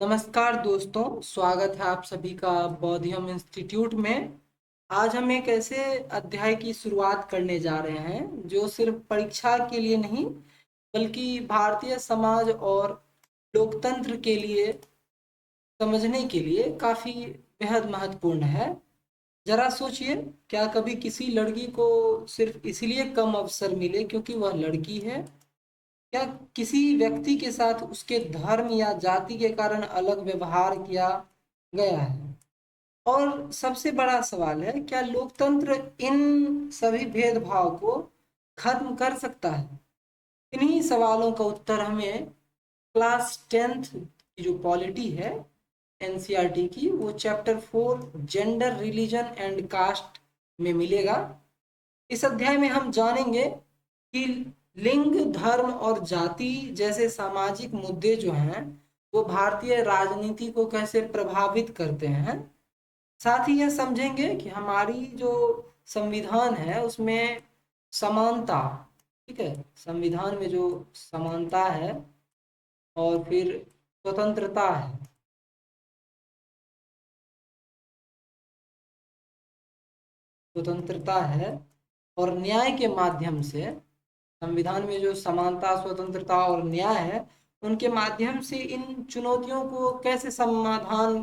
नमस्कार दोस्तों, स्वागत है आप सभी का बौद्धियम इंस्टीट्यूट में। आज हम एक ऐसे अध्याय की शुरुआत करने जा रहे हैं जो सिर्फ परीक्षा के लिए नहीं बल्कि भारतीय समाज और लोकतंत्र के लिए समझने के लिए काफ़ी बेहद महत्वपूर्ण है। जरा सोचिए, क्या कभी किसी लड़की को सिर्फ इसलिए कम अवसर मिले क्योंकि वह लड़की है? क्या किसी व्यक्ति के साथ उसके धर्म या जाति के कारण अलग व्यवहार किया गया है? और सबसे बड़ा सवाल है, क्या लोकतंत्र इन सभी भेदभाव को खत्म कर सकता है? इन्हीं सवालों का उत्तर हमें क्लास 10th की जो पॉलिटी है एनसीईआरटी की, वो chapter 4 gender religion and caste में मिलेगा। इस अध्याय में हम जानेंगे कि लिंग, धर्म और जाति जैसे सामाजिक मुद्दे जो हैं वो भारतीय राजनीति को कैसे प्रभावित करते हैं। साथ ही यह समझेंगे कि हमारी जो संविधान है उसमें समानता, ठीक है, संविधान में जो समानता है और फिर स्वतंत्रता है, स्वतंत्रता है और न्याय के माध्यम से, संविधान में जो समानता, स्वतंत्रता और न्याय है उनके माध्यम से इन चुनौतियों को कैसे समाधान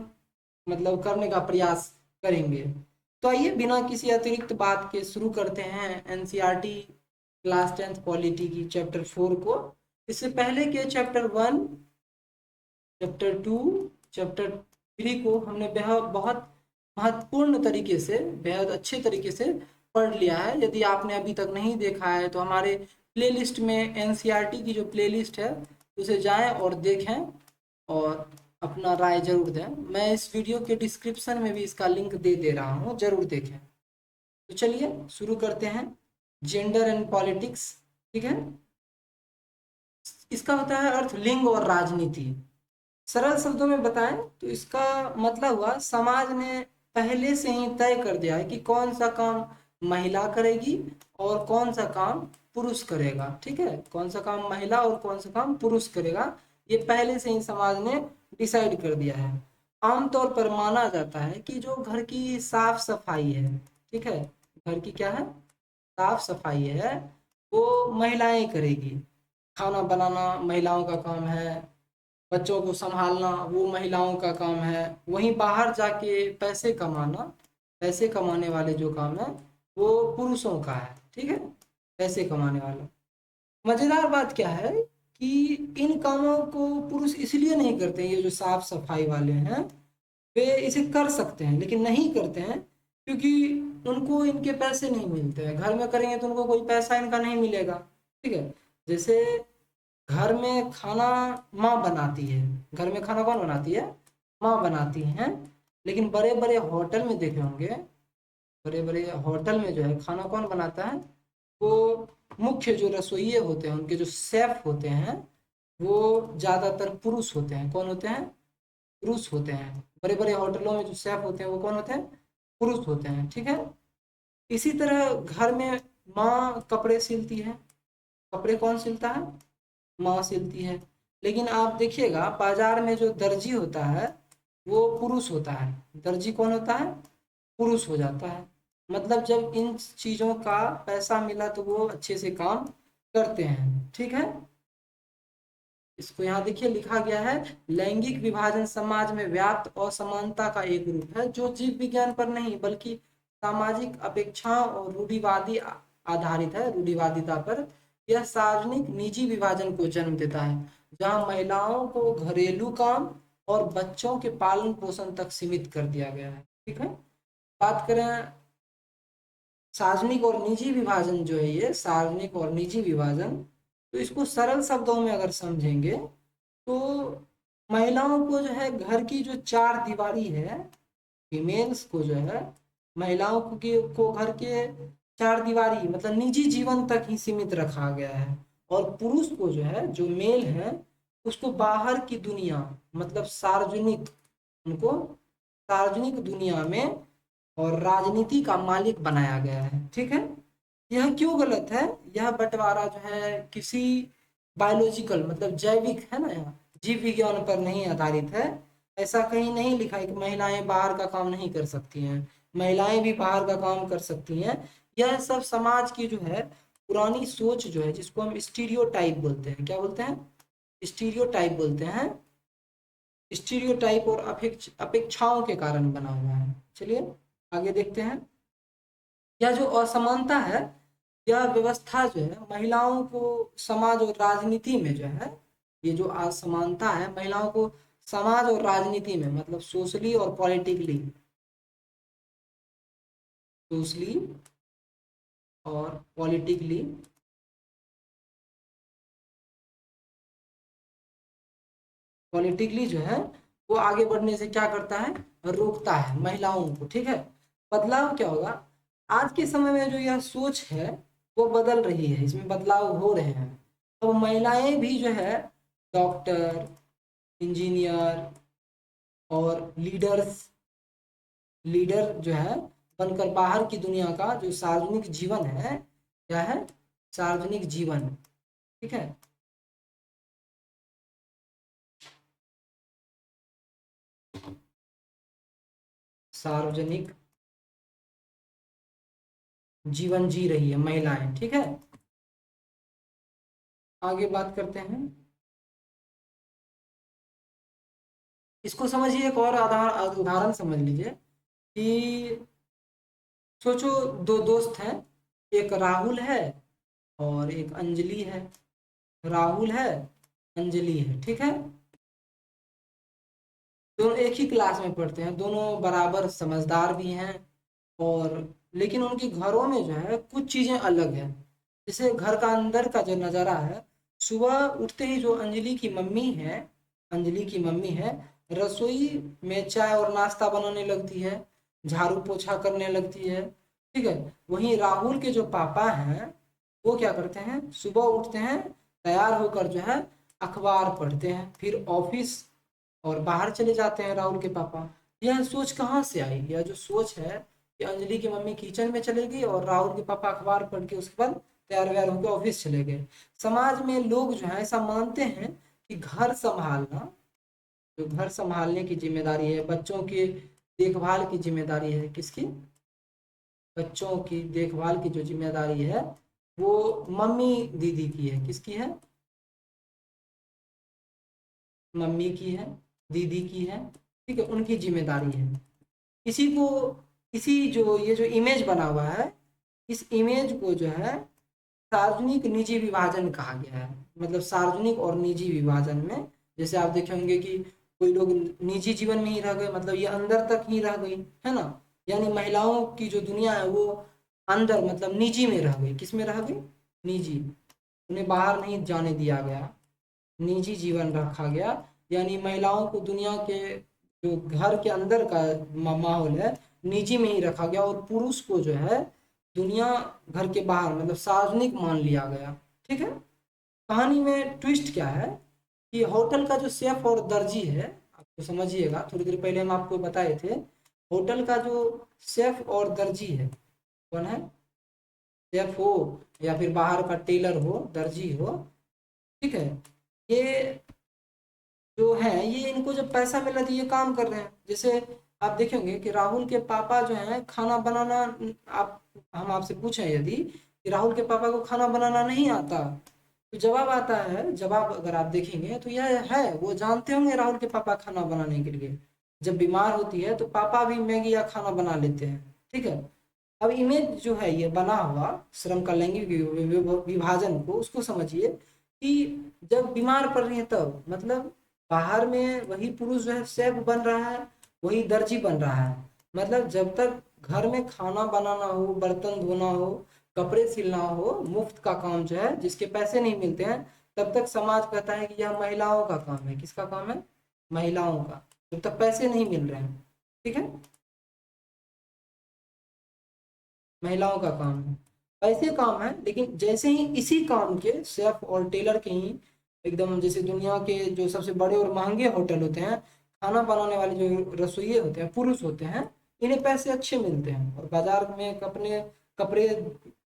करने का प्रयास करेंगे। तो आइए बिना किसी अतिरिक्त बात के शुरू करते हैं एनसीईआरटी क्लास 10th पॉलिटी की चैप्टर 4 को। इससे पहले के चैप्टर 1, चैप्टर 2, चैप्टर 3 को हमने बहुत महत्वपूर्ण तरीके से, बेहद अच्छे तरीके से पढ़ लिया है। यदि आपने अभी तक नहीं देखा है तो हमारे प्लेलिस्ट में एनसीईआरटी की जो प्लेलिस्ट है उसे जाएं और देखें और अपना राय जरूर दें। मैं इस वीडियो के डिस्क्रिप्शन में भी इसका लिंक दे रहा हूँ, जरूर देखें। तो चलिए शुरू करते हैं। जेंडर एंड पॉलिटिक्स, ठीक है। इसका होता है अर्थ लिंग और राजनीति। सरल शब्दों में बताएं तो इसका मतलब हुआ, समाज ने पहले से ही तय कर दिया है कि कौन सा काम महिला करेगी और कौन सा काम पुरुष करेगा, ठीक है। कौन सा काम महिला और कौन सा काम पुरुष करेगा, ये पहले से ही समाज ने डिसाइड कर दिया है। आमतौर पर माना जाता है कि जो घर की साफ सफाई है, ठीक है, घर की क्या है, साफ सफाई है, वो महिलाएं करेगी। खाना बनाना महिलाओं का काम है, बच्चों को संभालना वो महिलाओं का काम है। वहीं बाहर जाके पैसे कमाना, पैसे कमाने वाले जो काम है वो पुरुषों का है, ठीक है, पैसे कमाने वाला। मजेदार बात क्या है कि इन कामों को पुरुष इसलिए नहीं करते, ये जो साफ सफाई वाले हैं वे इसे कर सकते हैं लेकिन नहीं करते हैं क्योंकि उनको इनके पैसे नहीं मिलते हैं। घर में करेंगे तो उनको कोई पैसा इनका नहीं मिलेगा, ठीक है। जैसे घर में खाना माँ बनाती है, घर में खाना कौन बनाती है, माँ बनाती हैं। लेकिन बड़े बड़े होटल में देखे होंगे, बड़े बड़े होटल में जो है खाना कौन बनाता है, वो मुख्य जो रसोइये होते हैं, उनके जो शेफ होते हैं वो ज़्यादातर पुरुष होते हैं। कौन होते हैं, पुरुष होते हैं। बड़े बड़े होटलों में जो शेफ होते हैं वो कौन होते हैं, पुरुष होते हैं, ठीक है। इसी तरह घर में माँ कपड़े सिलती है, कपड़े कौन सिलता है, माँ सिलती है। लेकिन आप देखिएगा बाजार में जो दर्जी होता है वो पुरुष होता है। दर्जी कौन होता है, पुरुष हो जाता है। मतलब जब इन चीज़ों का पैसा मिला तो वो अच्छे से काम करते हैं, ठीक है। इसको यहाँ देखिए लिखा गया है, लैंगिक विभाजन समाज में व्याप्त असमानता का एक रूप है जो जीव विज्ञान पर नहीं बल्कि सामाजिक अपेक्षाओं और रूढ़िवादी आधारित है, रूढ़िवादिता पर। यह सार्वजनिक निजी विभाजन को जन्म देता है जहाँ महिलाओं को घरेलू काम और बच्चों के पालन पोषण तक सीमित कर दिया गया है, ठीक है। बात करें सार्वजनिक और निजी विभाजन, जो है ये सार्वजनिक और निजी विभाजन, तो इसको सरल शब्दों में अगर समझेंगे तो महिलाओं को जो है घर की जो चार दीवारी है, फीमेल्स को जो है, महिलाओं को घर के चार दीवारी मतलब निजी जीवन तक ही सीमित रखा गया है। और पुरुष को जो है, जो मेल है, उसको बाहर की दुनिया मतलब सार्वजनिक, उनको सार्वजनिक दुनिया में और राजनीति का मालिक बनाया गया है, ठीक है। यह क्यों गलत है, यह बंटवारा जो है किसी बायोलॉजिकल मतलब जैविक है ना, यहाँ जीव विज्ञान पर नहीं आधारित है। ऐसा कहीं नहीं लिखा है कि महिलाएं बाहर का काम नहीं कर सकती हैं, महिलाएं भी बाहर का काम कर सकती हैं। यह सब समाज की जो है पुरानी सोच जो है, जिसको हम स्टीरियोटाइप बोलते हैं, क्या बोलते हैं, स्टीरियोटाइप बोलते हैं। स्टीरियोटाइप और अपेक्षाओं के कारण बना हुआ है। चलिए आगे देखते हैं। यह जो असमानता है, यह व्यवस्था जो है महिलाओं को समाज और राजनीति में जो है, ये जो असमानता है महिलाओं को समाज और राजनीति में, मतलब सोशली और सोशली और पॉलिटिकली जो है वो आगे बढ़ने से क्या करता है, रोकता है महिलाओं को। ठीक है, बदलाव क्या होगा, आज के समय में जो यह सोच है वो बदल रही है, इसमें बदलाव हो रहे हैं। तो महिलाएं भी जो है डॉक्टर, इंजीनियर और लीडर जो है बनकर बाहर की दुनिया का जो सार्वजनिक जीवन है, क्या है, सार्वजनिक जीवन, ठीक है, सार्वजनिक जीवन जी रही है महिलाएं। ठीक है, आगे बात करते हैं। इसको समझिए, एक और आधार उदाहरण समझ लीजिए कि सोचो दो दोस्त हैं, एक राहुल है और एक अंजलि है। राहुल है, अंजलि है, ठीक है, दोनों एक ही क्लास में पढ़ते हैं, दोनों बराबर समझदार भी हैं, और लेकिन उनके घरों में जो है कुछ चीजें अलग हैं। जैसे घर का अंदर का जो नज़ारा है, सुबह उठते ही जो अंजलि की मम्मी है, रसोई में चाय और नाश्ता बनाने लगती है, झाड़ू पोछा करने लगती है। ठीक है, वहीं राहुल के जो पापा हैं वो क्या करते हैं, सुबह उठते हैं, तैयार होकर जो है अखबार पढ़ते हैं, फिर ऑफिस और बाहर चले जाते हैं राहुल के पापा। यह सोच कहाँ से आई, यह जो सोच है कि अंजलि की मम्मी किचन में चले गई और राहुल के पापा अखबार पढ़ के उसके बाद तैयार व्यार होकर ऑफिस चले गए। समाज में लोग जो है ऐसा मानते हैं कि घर संभालने की जिम्मेदारी है, बच्चों की देखभाल की जिम्मेदारी है, किसकी, बच्चों की देखभाल की जो जिम्मेदारी है वो मम्मी दीदी की है, किसकी है, मम्मी की है, दीदी की है। ठीक है, उनकी जिम्मेदारी है। इसी को इसी जो ये जो इमेज बना हुआ है, इस इमेज को जो है सार्वजनिक निजी विभाजन कहा गया है। मतलब सार्वजनिक और निजी विभाजन में, जैसे आप देखे होंगे कि कोई लोग निजी जीवन में ही रह गए, मतलब ये अंदर तक ही रह गई है ना, यानी महिलाओं की जो दुनिया है वो अंदर मतलब निजी में रह गई, किस में रह गई, निजी, उन्हें बाहर नहीं जाने दिया गया, निजी जीवन रखा गया। यानी महिलाओं को दुनिया के जो घर के अंदर का माहौल है निजी में ही रखा गया, और पुरुष को जो है दुनिया घर के बाहर मतलब सार्वजनिक मान लिया गया। ठीक है, कहानी में ट्विस्ट क्या है कि होटल का जो शेफ और दर्जी है, आपको समझिएगा, थोड़ी देर पहले हम आपको बताए थे, होटल का जो शेफ और दर्जी है, कौन है, शेफ हो या फिर बाहर का टेलर हो, दर्जी हो, ठीक है, ये जो है ये इनको जब पैसा मिला तो ये काम कर रहे हैं। जैसे आप देखेंगे कि राहुल के पापा जो हैं खाना बनाना, आप हम आपसे पूछें यदि कि राहुल के पापा को खाना बनाना नहीं आता, तो जवाब आता है, जवाब अगर आप देखेंगे तो यह है, वो जानते होंगे राहुल के पापा खाना बनाने के लिए, जब बीमार होती है तो पापा भी मैगी या खाना बना लेते हैं। ठीक है, अब इमेज जो है ये बना हुआ श्रम का लैंगिक विभाजन को, उसको समझिए कि जब बीमार पड़ रही है तब, मतलब बाहर में वही पुरुष जो है शेफ बन रहा है, वही दर्जी बन रहा है। मतलब जब तक घर में खाना बनाना हो, बर्तन धोना हो, कपड़े सिलना हो, मुफ्त का काम जो है जिसके पैसे नहीं मिलते हैं, तब तक समाज कहता है कि यह महिलाओं का काम है। किसका काम है, महिलाओं का, जब तक पैसे नहीं मिल रहे हैं। ठीक है, महिलाओं का काम है, ऐसे काम है। लेकिन जैसे ही इसी काम के शेफ और टेलर के ही एकदम, जैसे दुनिया के जो सबसे बड़े और महंगे होटल होते हैं, खाना बनाने वाले जो रसोइये होते हैं पुरुष होते हैं, इन्हें पैसे अच्छे मिलते हैं, और बाजार में कपड़े कपड़े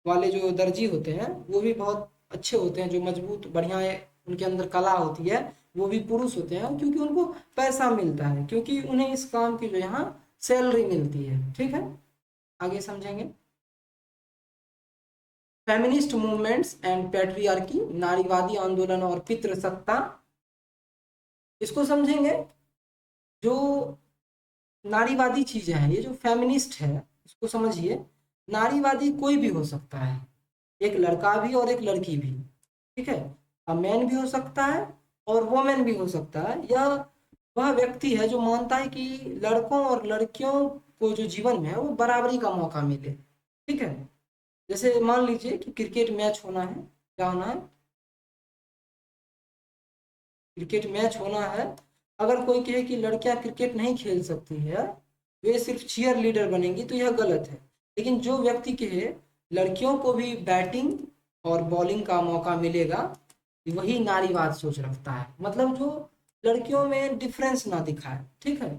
वाले जो दर्जी होते हैं वो भी बहुत अच्छे होते हैं, जो मजबूत बढ़िया है, उनके अंदर कला होती है, वो भी पुरुष होते हैं, क्योंकि उनको पैसा मिलता है, क्योंकि उन्हें इस काम की जो यहाँ सैलरी मिलती है। ठीक है, आगे समझेंगे। फेमिनिस्ट मूवमेंट्स एंड पैट्रियार्की, नारीवादी आंदोलन और पितृसत्ता, इसको समझेंगे। जो नारीवादी चीजें हैं, ये जो फेमिनिस्ट है, इसको समझिए। नारीवादी कोई भी हो सकता है, एक लड़का भी और एक लड़की भी। ठीक है, मैन भी हो सकता है और वोमेन भी हो सकता है, या वह व्यक्ति है जो मानता है कि लड़कों और लड़कियों को जो जीवन में है वो बराबरी का मौका मिले। ठीक है, जैसे मान लीजिए कि क्रिकेट मैच होना है, क्या होना है, क्रिकेट मैच होना है। अगर कोई कहे कि लड़कियां क्रिकेट नहीं खेल सकती है, वे सिर्फ चीयर लीडर बनेंगी, तो यह गलत है। लेकिन जो व्यक्ति कहे लड़कियों को भी बैटिंग और बॉलिंग का मौका मिलेगा, वही नारीवाद सोच रखता है। मतलब जो लड़कियों में डिफरेंस ना दिखाए। ठीक है,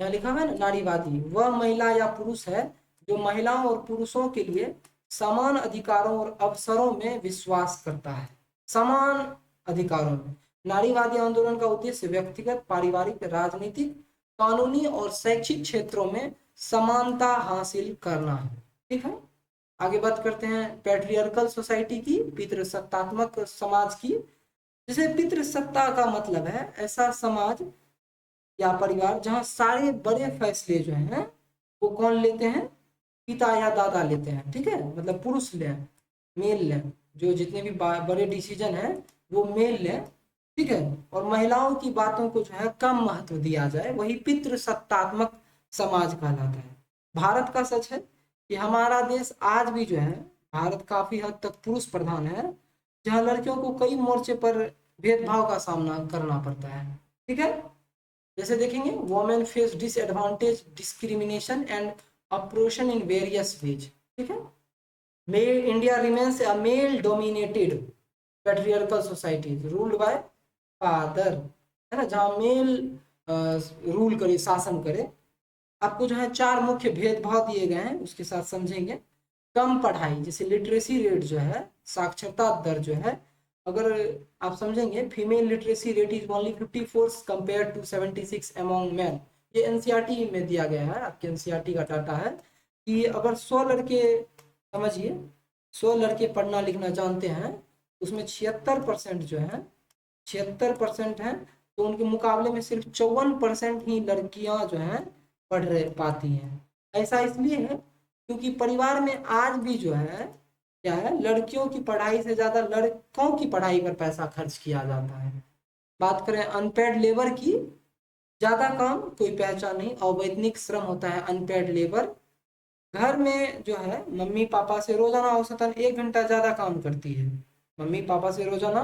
यहाँ लिखा हुआ है ना, नारीवादी वह महिला या पुरुष है जो महिलाओं और पुरुषों के लिए समान अधिकारों और अवसरों में विश्वास करता है। समान अधिकारों में। नारीवादी आंदोलन का उद्देश्य व्यक्तिगत, पारिवारिक, राजनीतिक, कानूनी और शैक्षिक क्षेत्रों में समानता हासिल करना है। ठीक है, आगे बात करते हैं पैट्रियर्कल सोसाइटी की, पितृसत्तात्मक समाज की। जैसे पितृसत्ता का मतलब है ऐसा समाज या परिवार जहां सारे बड़े फैसले जो हैं वो कौन लेते हैं, पिता या दादा लेते हैं। ठीक है, मतलब पुरुष लें, मेल लें, जो जितने भी बड़े डिसीजन हैं वो मेल लें। ठीक है, और महिलाओं की बातों को जो है कम महत्व दिया जाए, वही पितृसत्तात्मक समाज कहलाता है। भारत का सच है कि हमारा देश आज भी जो है, भारत काफी हद तक पुरुष प्रधान है, जहां लड़कियों को कई मोर्चे पर भेदभाव का सामना करना पड़ता है। ठीक है, जैसे देखेंगे, women face disadvantage, discrimination and operation in various ways. ठीक है, male India remains a male dominated patriarchal society ruled by father, है ना, जहाँ मेल रूल करे, शासन करे। आपको जो है चार मुख्य भेदभाव दिए गए हैं, उसके साथ समझेंगे। कम पढ़ाई, जैसे लिटरेसी रेट जो है, साक्षरता दर जो है, अगर आप समझेंगे, female literacy rate is only 54 compare to 76 among man. ये एनसीईआरटी में दिया गया है, आपके एनसीईआरटी का डाटा है कि अगर 100 लड़के, समझिए 100 लड़के पढ़ना लिखना जानते हैं, उसमें 76% जो है, 76% हैं, तो उनके मुकाबले में सिर्फ 54% ही लड़कियां जो हैं पढ़ रहे पाती हैं। ऐसा इसलिए है क्योंकि परिवार में आज भी जो है क्या है, लड़कियों की पढ़ाई से ज्यादा लड़कों की पढ़ाई पर पैसा खर्च किया जाता है। बात करें अनपेड लेबर की, ज्यादा काम कोई पहचान नहीं, अवैतनिक श्रम होता है अनपेड लेबर। घर में जो है मम्मी पापा से रोजाना औसतन 1 घंटा ज्यादा काम करती है, मम्मी पापा से रोजाना।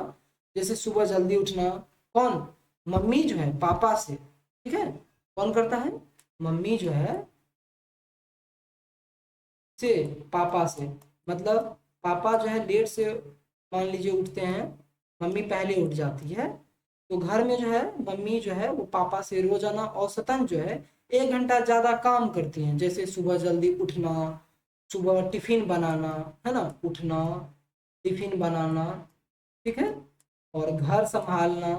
जैसे सुबह जल्दी उठना, कौन, मम्मी जो है पापा से। ठीक है, कौन करता है, मम्मी जो है से, पापा से। मतलब पापा जो है लेट से मान लीजिए उठते हैं, मम्मी पहले उठ जाती है, तो घर में जो है मम्मी जो है वो पापा से रोजाना औसतन जो है 1 घंटा ज्यादा काम करती हैं। जैसे सुबह जल्दी उठना, सुबह टिफिन बनाना, है ना, उठना, टिफिन बनाना, ठीक है, और घर संभालना।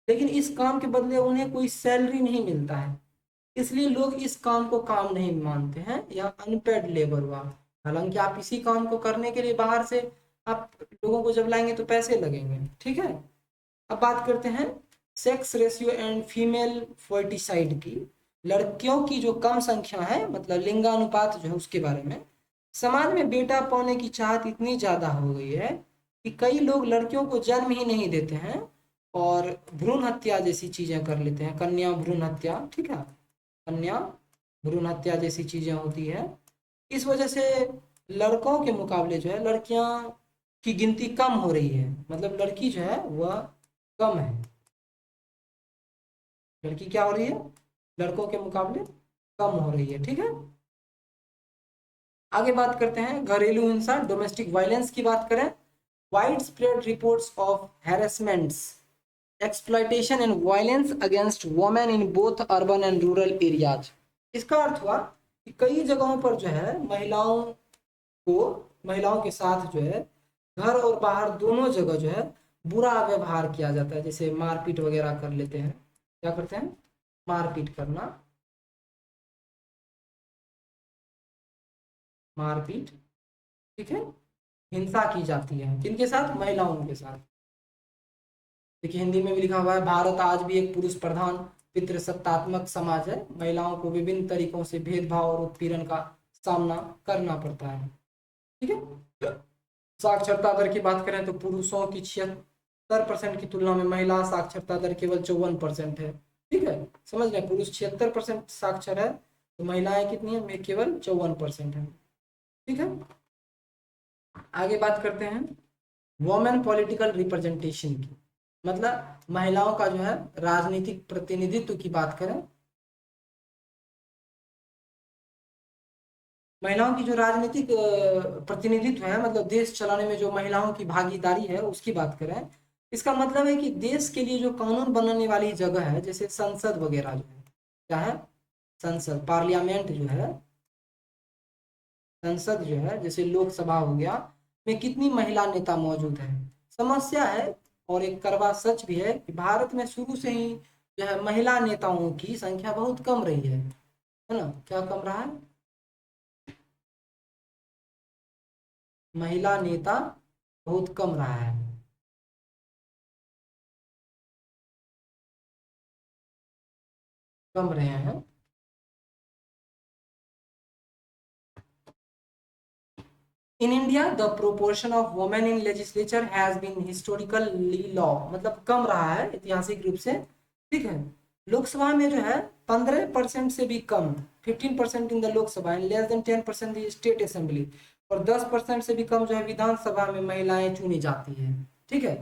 लेकिन इस काम के बदले उन्हें कोई सैलरी नहीं मिलता है, इसलिए लोग इस काम को काम नहीं मानते हैं, या अनपेड लेबर हुआ। हालांकि आप इसी काम को करने के लिए बाहर से आप लोगों को जब लाएंगे तो पैसे लगेंगे। ठीक है, अब बात करते हैं sex ratio and female foeticide की। लड़कियों की जो कम संख्या है, मतलब लिंगानुपात जो है, उसके बारे में। समाज में बेटा पाने की चाहत इतनी ज्यादा हो गई है कि कई लोग लड़कियों को जन्म ही नहीं देते हैं और भ्रूण हत्या जैसी चीजें कर लेते हैं, कन्या भ्रूण हत्या। ठीक है, कन्या भ्रूण हत्या जैसी चीजें होती है। इस वजह से लड़कों के मुकाबले जो है लड़कियां की गिनती कम हो रही है, मतलब लड़की जो है वह कम है, लड़की क्या हो रही है, लड़कों के मुकाबले कम हो रही है। ठीक है, आगे बात करते हैं घरेलू हिंसा, डोमेस्टिक वायलेंस की बात करें। Wide spread reports of harassments, exploitation and violence against women in both urban and rural areas. इसका अर्थ हुआ कि कई जगहों पर जो है महिलाओं के साथ जो है घर और बाहर दोनों जगह जो है बुरा व्यवहार किया जाता है, जैसे मारपीट वगैरह कर लेते हैं। क्या करते हैं? मारपीट करना, मारपीट, ठीक है। हिंसा की जाती है किनके साथ? महिलाओं के साथ। देखिए हिंदी में भी लिखा हुआ है, भारत आज भी एक पुरुष प्रधान पितृसत्तात्मक समाज है, महिलाओं को विभिन्न तरीकों से भेदभाव और उत्पीड़न का सामना करना पड़ता है, ठीक है। साक्षरता दर की बात करें तो पुरुषों की 76% की तुलना में महिला साक्षरता दर केवल 54% है, ठीक है। समझ रहे हैं, पुरुष 76% साक्षर है तो महिलाएं कितनी है? केवल 54% है, ठीक है। आगे बात करते हैं वोमेन पॉलिटिकल रिप्रेजेंटेशन की, मतलब महिलाओं का जो है राजनीतिक प्रतिनिधित्व की बात करें, महिलाओं की जो राजनीतिक प्रतिनिधित्व है, मतलब देश चलाने में जो महिलाओं की भागीदारी है उसकी बात करें, इसका मतलब है कि देश के लिए जो कानून बनने वाली जगह है, जैसे संसद वगैरह जो है, क्या है? संसद, पार्लियामेंट जो है, संसद जो है जैसे लोकसभा हो गया, में कितनी महिला नेता मौजूद है? समस्या है और एक कड़वा सच भी है कि भारत में शुरू से ही जो है महिला नेताओं की संख्या बहुत कम रही है ना? क्या कम रहा है? महिला नेता बहुत कम रहा है। कम रहे हैं। In India the proportion of women in legislature has been historically low, मतलब कम रहा है ऐतिहासिक रूप से, ठीक है। लोकसभा में जो है 15% से भी कम, 15% in the Lok Sabha and less than 10% in state assembly, और 10% से भी कम जो है विधानसभा में महिलाएं चुनी जाती है, ठीक है।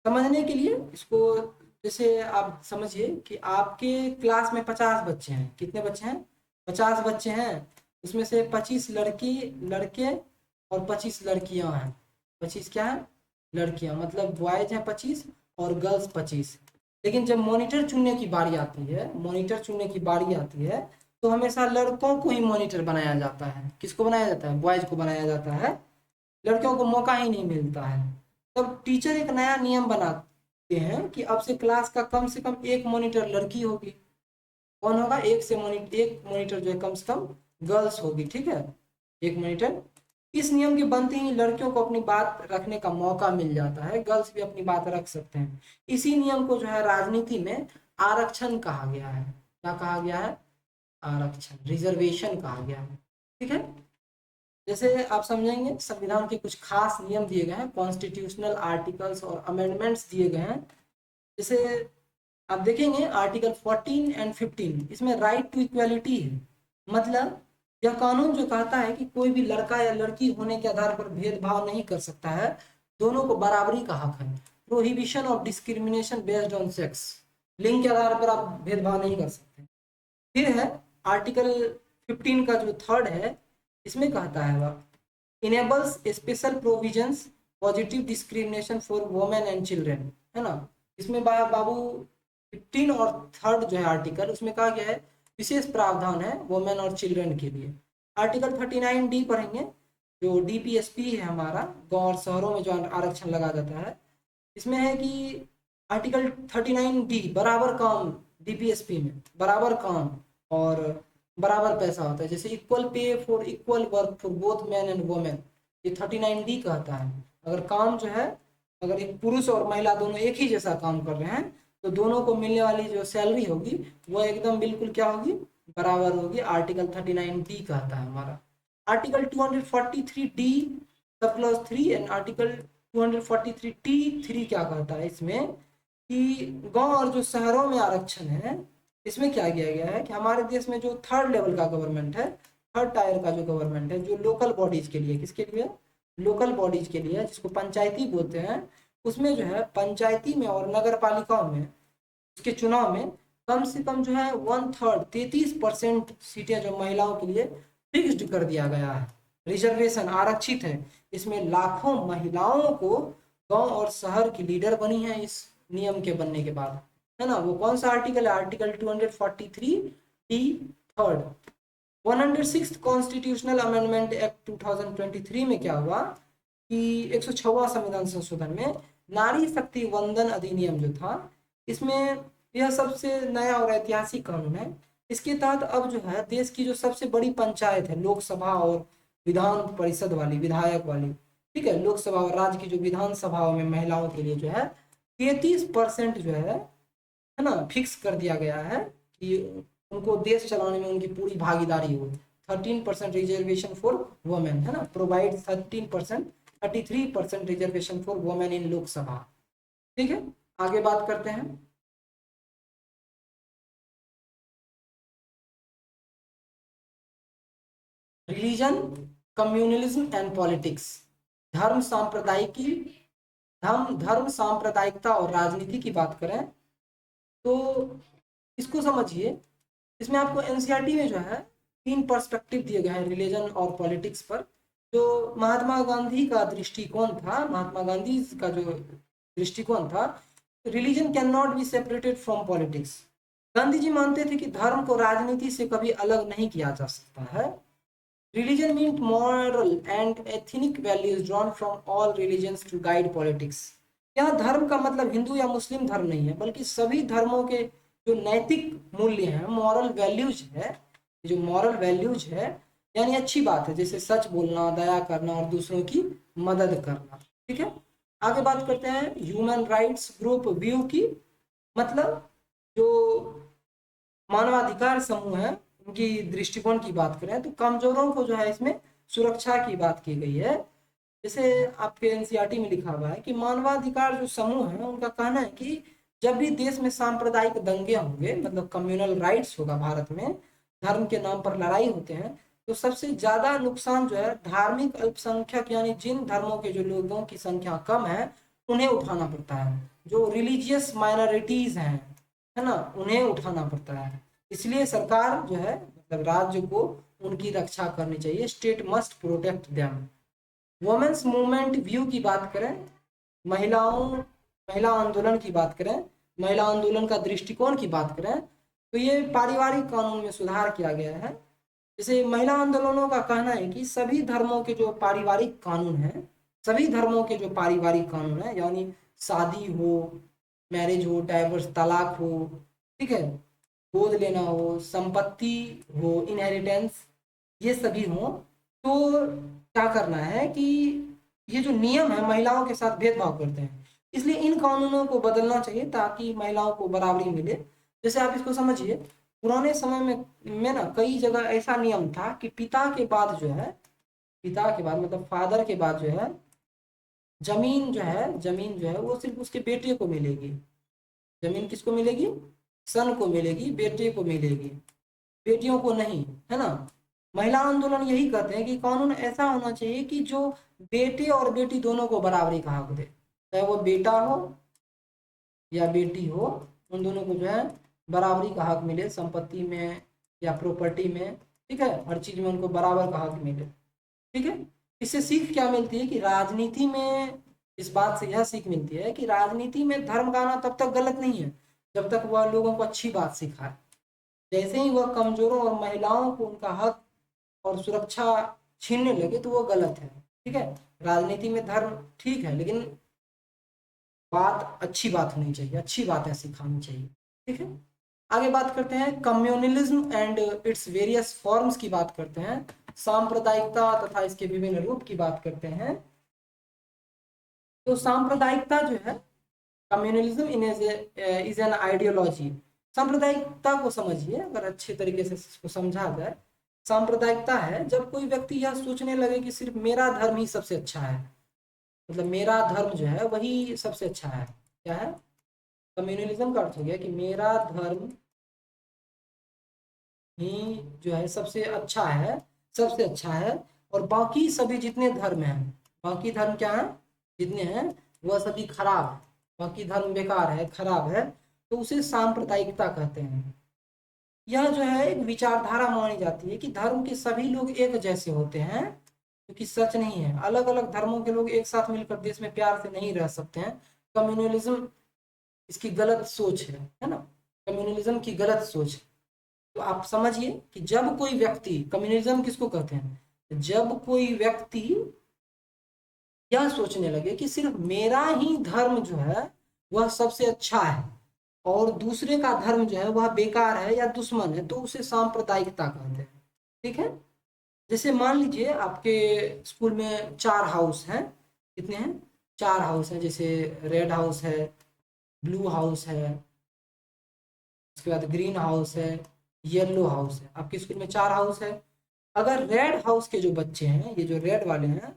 समझने के लिए इसको, जैसे आप समझिए कि आपके क्लास में 50 बच्चे हैं, कितने बच्चे हैं? 50 बच्चे हैं, उसमें से 25 लड़की लड़के और 25 लड़कियां हैं। 25 क्या है? लड़कियां, मतलब बॉयज हैं 25 और गर्ल्स 25। लेकिन जब मॉनिटर चुनने की बारी आती है, मॉनिटर चुनने की बारी आती है, तो हमेशा लड़कों को ही मॉनिटर बनाया जाता है। किसको बनाया जाता है? बॉयज को बनाया जाता है, लड़कियों को मौका ही नहीं मिलता है। तब टीचर एक नया नियम बनाते हैं कि अब से कम एक मॉनिटर लड़की होगी। कौन होगा? एक मॉनिटर जो है कम से कम गर्ल्स होगी, ठीक है, एक मॉनिटर। इस नियम के बनते ही लड़कियों को अपनी बात रखने का मौका मिल जाता है, गर्ल्स भी अपनी बात रख सकते हैं। इसी नियम को जो है राजनीति में आरक्षण कहा गया है। क्या कहा गया है? आरक्षण, रिजर्वेशन कहा गया है, ठीक है। जैसे आप समझेंगे, संविधान के कुछ खास नियम दिए गए हैं, कॉन्स्टिट्यूशनल आर्टिकल्स और अमेंडमेंट्स दिए गए हैं। जैसे आप देखेंगे आर्टिकल 14 एंड 15, इसमें राइट टू इक्वालिटी है, मतलब यह कानून जो कहता है कि कोई भी लड़का या लड़की होने के आधार पर भेदभाव नहीं कर सकता है, दोनों को बराबरी का हक है। Prohibition of discrimination based on sex, लिंग के आधार पर आप भेदभाव नहीं कर सकते। फिर है आर्टिकल 15 का जो थर्ड है, इसमें कहता है वह enables special provisions positive discrimination for women and children, है ना। इसमें बाबू 15 और थर्ड जो है आर्टिकल, उसमें कहा गया है विशेष प्रावधान है वुमेन और चिल्ड्रन के लिए। आर्टिकल 39D पढ़ेंगे, जो डीपीएसपी है हमारा, गांव और शहरों में जो आरक्षण लगा जाता है, इसमें है कि आर्टिकल 39D बराबर काम, डीपीएसपी में बराबर काम और बराबर पैसा होता है, जैसे equal pay for equal work for both man and women, ये 39D कहता है। अगर काम जो है, अगर एक पुरुष और महिला दोनों एक ही जैसा काम कर रहे हैं, तो दोनों को मिलने वाली जो सैलरी होगी वो एकदम बिल्कुल क्या होगी? बराबर होगी। आर्टिकल 39D कहता है हमारा। Article 243D sub clause 3 and article 243T3 क्या कहता है इसमें कि गांव और जो शहरों में आरक्षण है, इसमें क्या किया गया है कि हमारे देश में जो थर्ड लेवल का गवर्नमेंट है, थर्ड टायर का जो गवर्नमेंट है, जो लोकल बॉडीज के लिए, किसके लिए? लोकल बॉडीज के लिए, जिसको पंचायती बोलते हैं, उसमें जो है पंचायती में और नगर पालिकाओं में उसके चुनाव में कम से कम जो है 1/3 33% सीटें जो महिलाओं के लिए फिक्स्ड कर दिया गया है, रिजर्वेशन आरक्षित है। इसमें लाखों महिलाओं को गांव और शहर की लीडर बनी है इस नियम के बनने के बाद, है ना। वो कौन सा आर्टिकल है? Article 243D third. 106 constitutional amendment act 2023 में क्या हुआ कि 106वां संविधान संशोधन में नारी शक्ति वंदन अधिनियम जो था, इसमें यह सबसे नया और ऐतिहासिक कानून है। इसके तहत अब जो है देश की जो सबसे बड़ी पंचायत है, लोकसभा और विधान परिषद वाली, विधायक वाली, ठीक है, लोकसभा और राज्य की जो विधानसभाओं में महिलाओं के लिए जो है 33% जो है ना, फिक्स कर दिया गया है कि उनको देश चलाने में उनकी पूरी भागीदारी हो। 13% रिजर्वेशन फॉर वुमेन, है ना, provide 13%, 33% reservation for women in Lok Sabha. ठीक है, आगे बात करते हैं। Religion, communalism and politics. धर्म सांप्रदायिकी, धर्म सांप्रदायिकता और राजनीति की बात करें तो इसको समझिए, इसमें आपको एनसीईआरटी में जो है 3 पर्सपेक्टिव दिए गए हैं रिलीजन और पॉलिटिक्स पर। जो महात्मा गांधी का दृष्टिकोण था, महात्मा गांधी का जो दृष्टिकोण था, religion can not be separated from politics. Gandhi ji मानते थे कि धर्म को राजनीति से कभी अलग नहीं किया जा सकता है। Religion mean moral and ethnic values drawn from all religions to guide politics. यहाँ धर्म का मतलब हिंदू या मुस्लिम धर्म नहीं है, बल्कि सभी धर्मों के जो नैतिक मूल्य हैं, मॉरल वैल्यूज है, जो मॉरल वैल्यूज है यानी अच्छी बात है, जैसे सच बोलना, दया करना और दूसरों की मदद करना। ठीक है, आगे बात करते हैं ह्यूमन राइट्स ग्रुप व्यू की। मतलब जो मानवाधिकार समूह है उनकी दृष्टिकोण की बात करें तो कमजोरों को जो है इसमें सुरक्षा की बात की गई है। जैसे आपके एनसीईआरटी में लिखा हुआ है कि मानवाधिकार जो समूह है उनका कहना है कि जब भी देश में सांप्रदायिक दंगे होंगे, मतलब कम्युनल राइट्स होगा भारत में, धर्म के नाम पर लड़ाई होते हैं, तो सबसे ज्यादा नुकसान जो है धार्मिक अल्पसंख्यक यानी जिन धर्मों के जो लोगों की संख्या कम है उन्हें उठाना पड़ता है। जो रिलीजियस माइनॉरिटीज हैं, है ना, उन्हें उठाना पड़ता है। इसलिए सरकार जो है, मतलब राज्य को उनकी रक्षा करनी चाहिए। State must protect them. Women's movement view की बात करें, महिला आंदोलन की बात करें, महिला आंदोलन का दृष्टिकोण की बात करें तो ये पारिवारिक कानून में सुधार किया गया है। जैसे महिला आंदोलनों का कहना है कि सभी धर्मों के जो पारिवारिक कानून हैं, सभी धर्मों के जो पारिवारिक कानून है, यानी शादी हो, मैरिज हो, डाइवर्स, तलाक हो, ठीक है, गोद लेना हो, संपत्ति हो, इनहेरिटेंस, ये सभी हो, तो क्या करना है कि ये जो नियम है महिलाओं के साथ भेदभाव करते हैं, इसलिए इन कानूनों को बदलना चाहिए ताकि महिलाओं को बराबरी मिले। जैसे आप इसको समझिए, पुराने समय में ना कई जगह ऐसा नियम था कि पिता के बाद जो है, पिता के बाद मतलब फादर के बाद जो है जमीन जो है वो सिर्फ उसके बेटे को मिलेगी। जमीन किसको मिलेगी? सन को मिलेगी, बेटे को मिलेगी, बेटियों को नहीं, है ना। महिला आंदोलन यही कहते हैं कि कानून ऐसा होना चाहिए कि जो बेटे और बेटी दोनों को बराबरी का हक दे, चाहे वो बेटा हो या बेटी हो, उन दोनों को जो है बराबरी का हक मिले, संपत्ति में या प्रॉपर्टी में, ठीक है, हर चीज में उनको बराबर का हक मिले। ठीक है, इससे सीख क्या मिलती है कि राजनीति में, इस बात से यह सीख मिलती है कि राजनीति में धर्म का आना तब तक गलत नहीं है जब तक वह लोगों को अच्छी बात सिखाए। जैसे ही वह कमजोरों और महिलाओं को उनका हक और सुरक्षा छीनने लगे तो वो गलत है। ठीक है, राजनीति में धर्म ठीक है, लेकिन बात अच्छी बात होनी चाहिए, अच्छी बातें सिखानी चाहिए। ठीक है, आगे बात करते हैं communalism and its various forms की बात करते हैं, सांप्रदायिकता तथा इसके विभिन्न रूप की बात करते हैं। तो सांप्रदायिकता जो है, कम्युनलिज्म इज एन आइडियोलॉजी। सांप्रदायिकता को समझिए, अगर अच्छे तरीके से इसको समझा जाए, सांप्रदायिकता है जब कोई व्यक्ति यह सोचने लगे कि सिर्फ मेरा धर्म ही सबसे अच्छा है, मतलब मेरा धर्म जो है वही सबसे अच्छा है। क्या है? कम्युनलिज्म का अर्थ हो गया कि मेरा धर्म ही जो है सबसे अच्छा है, सबसे अच्छा है, और बाकी सभी जितने धर्म हैं, बाकी धर्म क्या है, जितने हैं वह सभी खराब है, बाकी धर्म बेकार है, खराब है, तो उसे सांप्रदायिकता कहते हैं। यह जो है एक विचारधारा मानी जाती है कि धर्म के सभी लोग एक जैसे होते हैं, क्योंकि सच नहीं है। अलग अलग धर्मों के लोग एक साथ मिलकर देश में प्यार से नहीं रह सकते हैं। कम्युनलिज्म इसकी गलत सोच है ना, कम्युनलिज्म की गलत सोच। तो आप समझिए कि जब कोई व्यक्ति, कम्युनिज्म किसको कहते हैं, जब कोई व्यक्ति यह सोचने लगे कि सिर्फ मेरा ही धर्म जो है वह सबसे अच्छा है और दूसरे का धर्म जो है वह बेकार है या दुश्मन है, तो उसे सांप्रदायिकता कहते हैं। ठीक है। जैसे मान लीजिए आपके स्कूल में 4 हाउस हैं। कितने हैं? 4 हाउस हैं। जैसे रेड हाउस है, ब्लू हाउस है, उसके बाद ग्रीन हाउस है, येलो हाउस है। आपके स्कूल में 4 हाउस है। अगर रेड हाउस के जो बच्चे हैं, ये जो रेड वाले हैं,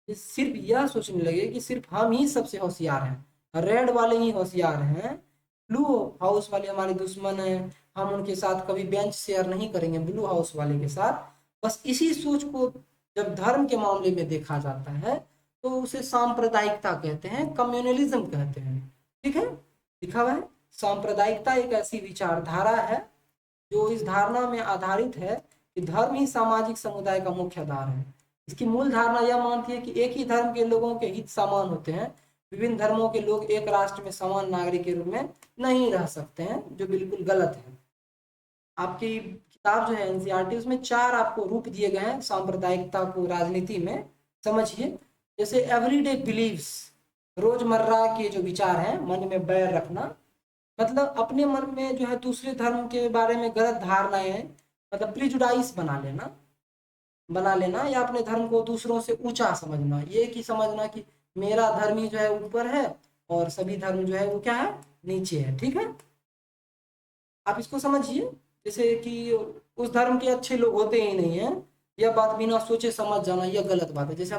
ये सिर्फ यह सोचने लगे कि सिर्फ हम ही सबसे होशियार हैं, रेड वाले ही होशियार हैं, ब्लू हाउस वाले हमारे दुश्मन हैं, हम उनके साथ कभी बेंच शेयर नहीं करेंगे ब्लू हाउस वाले के साथ। बस इसी सोच को जब धर्म के मामले में देखा जाता है तो उसे सांप्रदायिकता कहते हैं, कम्युनलिज्म कहते हैं। ठीक है, लिखा हुआ है। सांप्रदायिकता एक ऐसी विचारधारा है जो इस धारणा में आधारित है कि धर्म ही सामाजिक समुदाय का मुख्य आधार है। इसकी मूल धारणा यह मानती है कि एक ही धर्म के लोगों के हित समान होते हैं। विभिन्न धर्मों के लोग एक राष्ट्र में समान नागरिक के रूप में नहीं रह सकते हैं, जो बिल्कुल गलत है। आपकी किताब जो है एनसीईआरटी, उसमें 4 आपको रूप दिए गए हैं सांप्रदायिकता को राजनीति में। समझिए, जैसे एवरीडे बिलीव्स, रोजमर्रा के जो विचार हैं, मन में बैर रखना, मतलब अपने मन में जो है दूसरे धर्म के बारे में गलत धारणाएं, मतलब प्रिजुडाइस बना लेना या अपने धर्म को दूसरों से ऊंचा समझना, ये कि समझना कि मेरा धर्म ही जो है ऊपर है और सभी धर्म जो है वो क्या है, नीचे है। ठीक है, आप इसको समझिए। जैसे कि उस धर्म के अच्छे लोग होते ही नहीं है, यह बात बिना सोचे समझ जाना यह गलत बात है। जैसे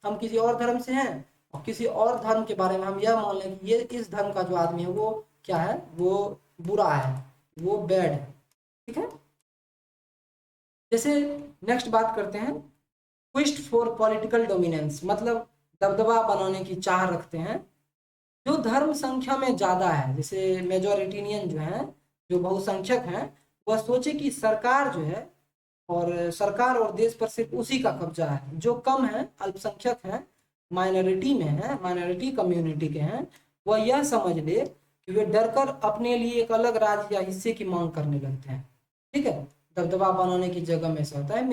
हम किसी और धर्म से हैं और किसी और धर्म के बारे में हम यह मान लें कि ये इस धर्म का जो आदमी है वो क्या है, वो बुरा है, वो बैड है। ठीक है। जैसे नेक्स्ट बात करते हैं, क्विस्ट फॉर पॉलिटिकल डोमिनेंस, मतलब दबदबा बनाने की चाह रखते हैं। जो धर्म संख्या में ज्यादा है, जैसे मेजोरिटेनियन जो है, जो बहुसंख्यक हैं, वह सोचे कि सरकार और देश पर सिर्फ उसी का कब्जा है। जो कम है, अल्पसंख्यक हैं, माइनॉरिटी में है, माइनॉरिटी कम्युनिटी के हैं, वह यह समझ ले कि वे डरकर अपने लिए एक अलग राज्य या हिस्से की मांग करने लगते हैं। ठीक है, दबदबा बनाने की जगह में से होता है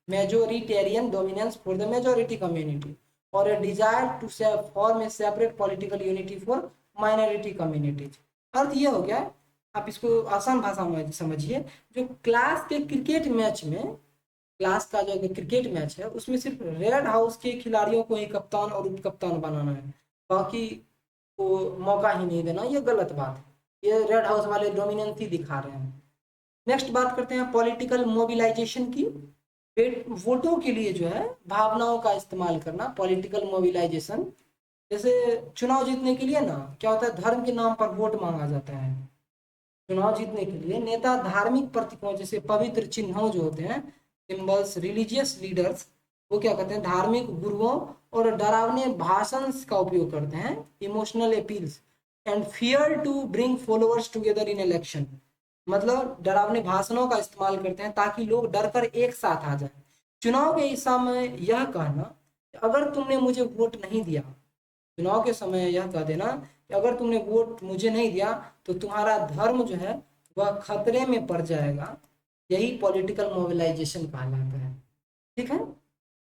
majoritarian dominance for the majority community और a desire to form a separate political unity for minority communities. अर्थ ये हो गया, आप इसको आसान भाषा में समझिए, जो क्लास के क्रिकेट मैच में, क्लास का जो क्रिकेट मैच है उसमें सिर्फ रेड हाउस के खिलाड़ियों को ही कप्तान और उप कप्तान बनाना है, बाकी को मौका ही नहीं देना, ये गलत बात है। ये रेड हाउस वाले डोमिनेंस ही दिखा रहे हैं। नेक्स्ट बात करते हैं पॉलिटिकल मोबिलाइजेशन की। वोटों के लिए जो है भावनाओं का इस्तेमाल करना, पॉलिटिकल मोबिलाइजेशन। जैसे चुनाव जीतने के लिए ना क्या होता है, धर्म के नाम पर वोट मांगा जाता है। चुनाव जीतने के लिए नेता धार्मिक प्रतीकों, जैसे पवित्र चिन्हों जो होते हैं, सिंबल्स, रिलीजियस लीडर्स, वो क्या करते हैं, धार्मिक गुरुओं और डरावने भाषण का उपयोग करते हैं, emotional appeals and fear to bring followers together in election. मतलब डरावने भाषणों का इस्तेमाल करते हैं ताकि लोग डरकर एक साथ आ जाए। चुनाव के इस समय यह कहना, अगर तुमने मुझे वोट नहीं दिया, चुनाव के समय यह कह देना कि अगर तुमने वोट मुझे नहीं दिया तो तुम्हारा धर्म जो है वह खतरे में पड़ जाएगा, यही पॉलिटिकल मोबिलाइजेशन कहलाता है। ठीक है।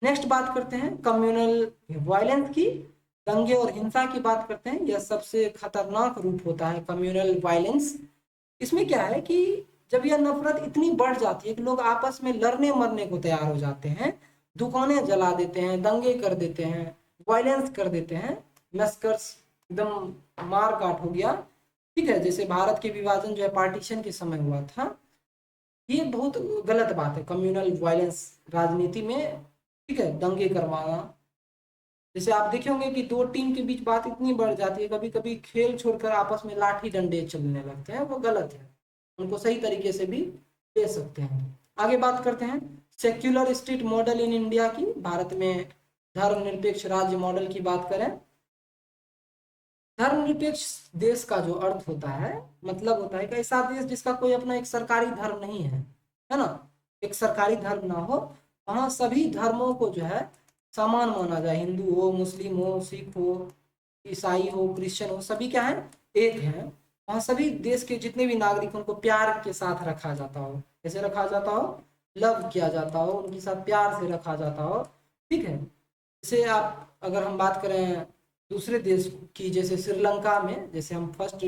नेक्स्ट बात करते हैं कम्युनल वायलेंस की, दंगे और हिंसा की बात करते हैं। यह सबसे खतरनाक रूप होता है कम्युनल वायलेंस। इसमें क्या है कि जब यह नफरत इतनी बढ़ जाती है कि लोग आपस में लड़ने मरने को तैयार हो जाते हैं, दुकानें जला देते हैं, दंगे कर देते हैं, वायलेंस कर देते हैं, मैस्कर्स, एकदम मार काट हो गया। ठीक है, जैसे भारत के विभाजन जो है पार्टीशन के समय हुआ था, ये बहुत गलत बात है, कम्युनल वायलेंस राजनीति में। ठीक है, दंगे करवाना, जैसे आप देखे होंगे कि 2 टीम के बीच बात इतनी बढ़ जाती है, कभी कभी खेल छोड़कर आपस में लाठी डंडे चलने लगते हैं, वो गलत है। उनको सही तरीके से भी ले सकते हैं। आगे बात करते हैं secular state model in India की। भारत में धर्मनिरपेक्ष राज्य मॉडल की बात करें, धर्मनिरपेक्ष देश का जो अर्थ होता है, मतलब होता है कि ऐसा देश जिसका कोई अपना एक सरकारी धर्म नहीं है ना, एक सरकारी धर्म ना हो, वहाँ सभी धर्मों को जो है समान माना जाए, हिंदू हो, मुस्लिम हो, सिख हो, ईसाई हो, क्रिश्चियन हो, सभी क्या है, एक है। वहाँ सभी देश के जितने भी नागरिक उनको प्यार के साथ रखा जाता हो, कैसे रखा जाता हो, लव किया जाता हो, उनके साथ प्यार से रखा जाता हो। ठीक है, जैसे आप अगर हम बात करें दूसरे देश की, जैसे श्रीलंका में, जैसे हम फर्स्ट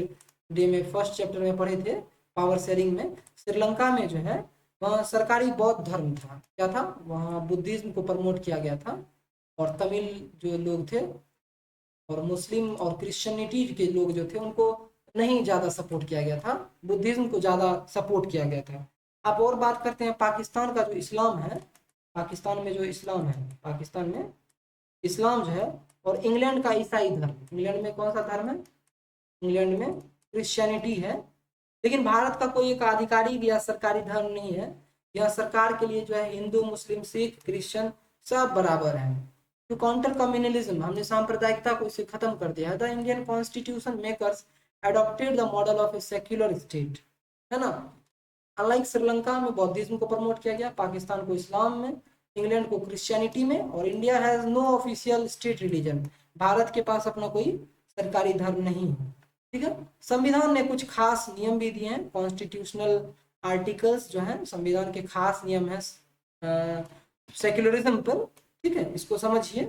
डे में फर्स्ट चैप्टर में पढ़े थे पावर शेयरिंग में, श्रीलंका में जो है वहाँ सरकारी बौद्ध धर्म था, क्या था वहाँ बुद्धिज्म को प्रमोट किया गया था, और तमिल जो लोग थे और मुस्लिम और क्रिश्चियनिटी के लोग जो थे उनको नहीं ज़्यादा सपोर्ट किया गया था, बुद्धिज्म को ज़्यादा सपोर्ट किया गया था। आप और बात करते हैं पाकिस्तान का जो इस्लाम है, पाकिस्तान में जो इस्लाम है, पाकिस्तान में इस्लाम जो है, और इंग्लैंड का ईसाई धर्म, इंग्लैंड में कौन सा धर्म है, इंग्लैंड में क्रिश्चियनिटी है। लेकिन भारत का कोई एक आधिकारिक या सरकारी धर्म नहीं है, यह सरकार के लिए जो है हिंदू मुस्लिम सिख क्रिश्चियन सब बराबर हैं। टू काउंटर कम्युनलिज्म, हमने सांप्रदायिकता को इसे खत्म कर दिया है। The Indian constitution makers adopted the model of A secular state, है ना। अनलाइक श्रीलंका में बौद्धिज्म को प्रमोट किया गया, पाकिस्तान को इस्लाम में, इंग्लैंड को क्रिश्चियनिटी में, और India has no official state religion, Bharat के पास अपना कोई सरकारी धर्म नहीं है। ठीक है, संविधान ने कुछ खास नियम भी दिए हैं, कॉन्स्टिट्यूशनल आर्टिकल्स जो है संविधान के खास नियम है सेक्युलरिज्म पर। ठीक है, इसको समझिए।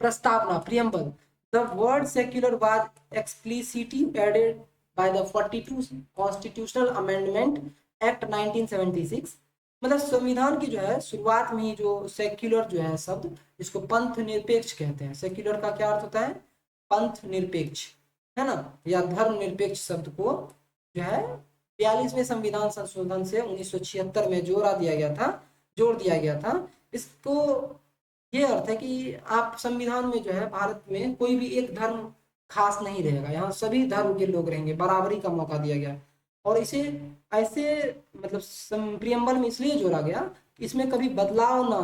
प्रस्तावना, preamble, the word secular was explicitly added by the 42 constitutional amendment act 1976। मतलब संविधान की जो है शुरुआत में ही जो सेक्युलर जो है शब्द, इसको पंथ निरपेक्ष कहते हैं। सेक्युलर का क्या अर्थ होता है, पंथ निरपेक्ष, है ना, या धर्म निरपेक्ष शब्द को जो है 42वें संविधान संशोधन से 1976 में जोड़ दिया गया था। इसको ये अर्थ है कि आप संविधान में जो है भारत में कोई भी एक धर्म खास नहीं रहेगा, यहाँ सभी धर्म के लोग रहेंगे, बराबरी का मौका दिया गया। और इसे ऐसे मतलब प्रियम्बल में इसलिए जोड़ा गया कि इसमें कभी बदलाव ना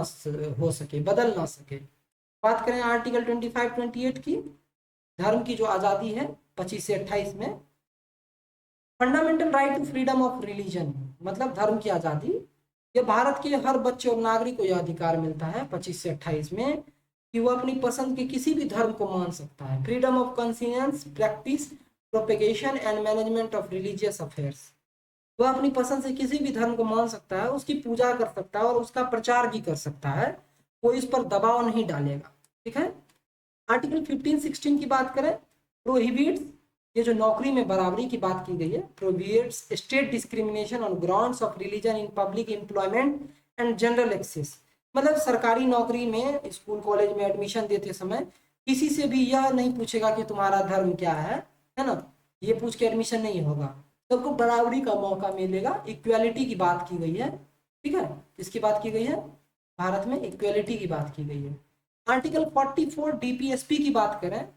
हो सके, बदल ना सके। बात करें आर्टिकल 25-28 की, धर्म की जो आज़ादी है 25 से 28 में, fundamental right to freedom of religion, मतलब धर्म की आज़ादी, ये भारत के हर बच्चे और नागरिक को यह अधिकार मिलता है 25 से 28 में कि वो अपनी पसंद के किसी भी धर्म को मान सकता है। Freedom of conscience, practice, propagation and management of religious affairs, वह अपनी पसंद से किसी भी धर्म को मान सकता है, उसकी पूजा कर सकता है और उसका प्रचार भी कर सकता है, कोई इस पर दबाव नहीं डालेगा। ठीक है, आर्टिकल 15-16 की बात करें, प्रोहिबिट्स, ये जो नौकरी में बराबरी की बात की गई है, prohibits state discrimination on grounds of religion in public employment and general access. मतलब सरकारी नौकरी में, स्कूल कॉलेज में एडमिशन देते समय किसी से भी यह नहीं पूछेगा कि तुम्हारा धर्म क्या है ना, ये पूछ के एडमिशन नहीं होगा, सबको बराबरी का मौका मिलेगा। इक्वालिटी की बात की गई है। ठीक है, इसकी बात की गई है, भारत में इक्वालिटी की बात की गई है। आर्टिकल 44 डीपीएसपी की बात करें,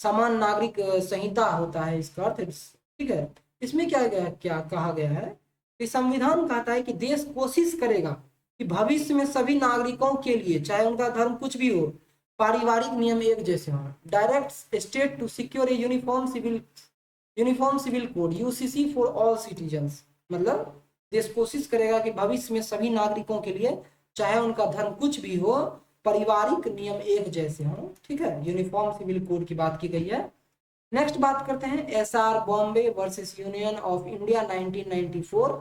समान नागरिक संहिता होता है इसका अर्थ। ठीक है, इसमें क्या कहा गया है कि संविधान कहता है कि देश कोशिश करेगा कि भविष्य में सभी नागरिकों के लिए, चाहे उनका धर्म कुछ भी हो, पारिवारिक नियम एक जैसे हों। Direct state to secure a uniform civil code UCC for all citizens, मतलब देश कोशिश करेगा कि भविष्य में सभी नागरिकों के लिए, चाहे उनका धर्म कुछ भी हो, पारिवारिक नियम एक जैसे हों। ठीक है, यूनिफॉर्म सिविल कोड की बात की गई है। नेक्स्ट बात करते हैं SR Bombay versus union of India 1994।